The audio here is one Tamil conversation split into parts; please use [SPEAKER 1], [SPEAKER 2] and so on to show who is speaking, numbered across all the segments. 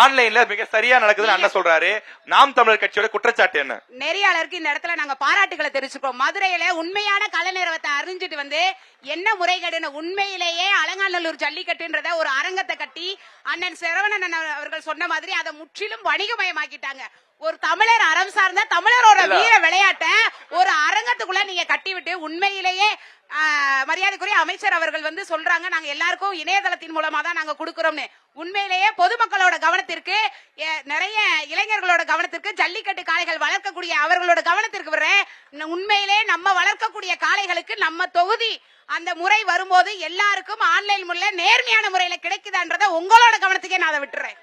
[SPEAKER 1] ஆன்லைன்ல மிக சரியா நடக்குதுன்னு அண்ணன் சொல்றாரு. நாம் தமிழர் கட்சியோட குற்றச்சாட்டு என்ன?
[SPEAKER 2] நெறியாளருக்கு இந்த இடத்துல நாங்க பாராட்டுகளை தெரிவிச்சுக்கிறோம். மதுரையில உண்மையான கள்ள நிறுவனத்தை அறிஞ்சிட்டு வந்து என்ன முறைகேடுன்னு உண்மையிலேயே அலங்காநல்லூர் ஜல்லிக்கட்டுன்றத ஒரு அரங்கத்தை கட்டி அண்ணன் சரவணன் அவர்கள் சொன்ன மாதிரி அதை முற்றிலும் வணிகமயமாக்கிட்டாங்க. ஒரு தமிழர் அறம் சார்ந்த தமிழரோட வீர விளையாட்டை ஒரு அரங்கத்துக்குள்ள நீங்க கட்டிவிட்டு உண்மையிலேயே மரியாதைக்குரிய அமைச்சர் அவர்கள் வந்து சொல்றாங்க நாங்க எல்லாருக்கும் இணையதளத்தின் மூலமா தான் நாங்க கொடுக்கிறோம்னு. உண்மையிலேயே பொதுமக்களோட கவனத்திற்கு, நிறைய இளைஞர்களோட கவனத்திற்கு, ஜல்லிக்கட்டு காளைகள் வளர்க்கக்கூடிய அவர்களோட கவனத்திற்கு உண்மையிலே நம்ம வளர்க்கக்கூடிய காளைகளுக்கு நம்ம தொகுதி அந்த முறை வரும்போது எல்லாருக்கும் ஆன்லைன் முறையில நேர்மையான முறையில கிடைக்குதான்றத உங்களோட கவனத்துக்கே நான் அதை விட்டுறேன்.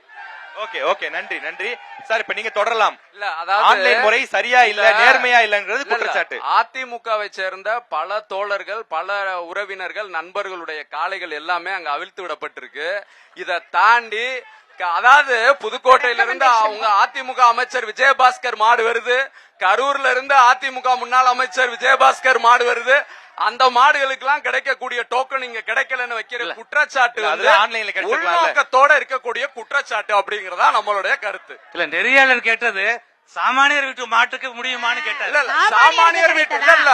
[SPEAKER 1] ஓகே ஓகே, நன்றி நன்றி சார். இப்ப நீங்க தொடரலாம்.
[SPEAKER 3] இல்ல, அதாவது
[SPEAKER 1] ஆன்லைன் முறை சரியா இல்ல, நேர்மையா இல்லங்கிறது குற்றச்சாட்டு.
[SPEAKER 3] அதிமுகவை சேர்ந்த பல தோழர்கள், பல உறவினர்கள், நண்பர்களுடைய காளைகள் எல்லாமே அங்க அவிழ்த்து விடப்பட்டிருக்கு. இத தாண்டி அதாவது புதுக்கோட்டையில இருந்து அவங்க அதிமுக அமைச்சர் விஜயபாஸ்கர் மாடு வருது, கரூர்ல இருந்து அதிமுக முன்னாள் அமைச்சர் விஜயபாஸ்கர் மாடு வருது. அந்த மாடுகளுக்கு எல்லாம் கிடைக்கக்கூடிய டோக்கன் இங்க கிடைக்கலன்னு வைக்கிற குற்றச்சாட்டு உள்நோக்கத்தோட இருக்கக்கூடிய குற்றச்சாட்டு அப்படிங்கறதா நம்மளுடைய கருத்து.
[SPEAKER 4] இல்ல, நெறியாளர் கேட்டது சாமானியர் வீட்டு மாட்டுக்கு முடியுமான்னு கேட்டார்.
[SPEAKER 3] இல்ல, சாமானியர் வீட்டு இல்ல,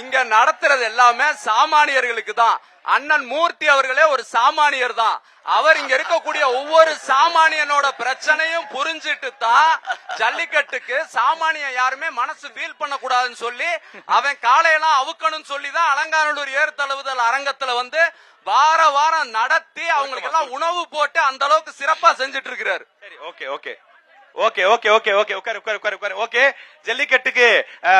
[SPEAKER 3] இங்க நடத்துறது எல்லாமே சாமானியர்களுக்கு தான். அண்ணன் மூர்த்தி அவர்களே ஒரு சாமானியர் தான். அவர் இங்க இருக்கக்கூடிய ஒவ்வொரு சாமானியனோட பிரச்சனையும் புரிஞ்சிட்டு தான் ஜல்லிக்கட்டுக்கு சாமானிய யாருமே மனசு ஃபீல் பண்ண கூடாதுன்னு சொல்லி அவன் காலையெல்லாம் அவுக்கணும்னு சொல்லி தான் அலங்காநல்லூர் ஏறு தழுவுதல் அரங்கத்துல வந்து வார வாரம் நடத்தி அவங்களுக்கு எல்லாம் உணவு போட்டு அந்த அளவுக்கு சிறப்பா செஞ்சுட்டு இருக்கிறாரு.
[SPEAKER 1] சரி, okay okay okay okay okay okay உட்காரு உட்காரு உட்காரு உட்காரு. ஓகே, ஜல்லிக்கட்டுக்கு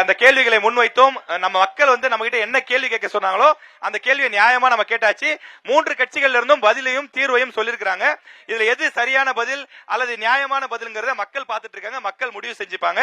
[SPEAKER 1] அந்த கேள்விகளை முன்வைத்தோம். நம்ம மக்கள் வந்து நம்ம கிட்ட என்ன கேள்வி கேட்க சொன்னாங்களோ அந்த கேள்வியை நியாயமா நம்ம கேட்டாச்சு. 3 கட்சிகள்ல இருந்தும் பதிலையும் தீர்வையும் சொல்லிருக்காங்க. இதுல எது சரியான பதில் அல்லது நியாயமான பதில்ங்கிறத மக்கள் பார்த்துட்டு இருக்காங்க. மக்கள் முடிவு செஞ்சுப்பாங்க.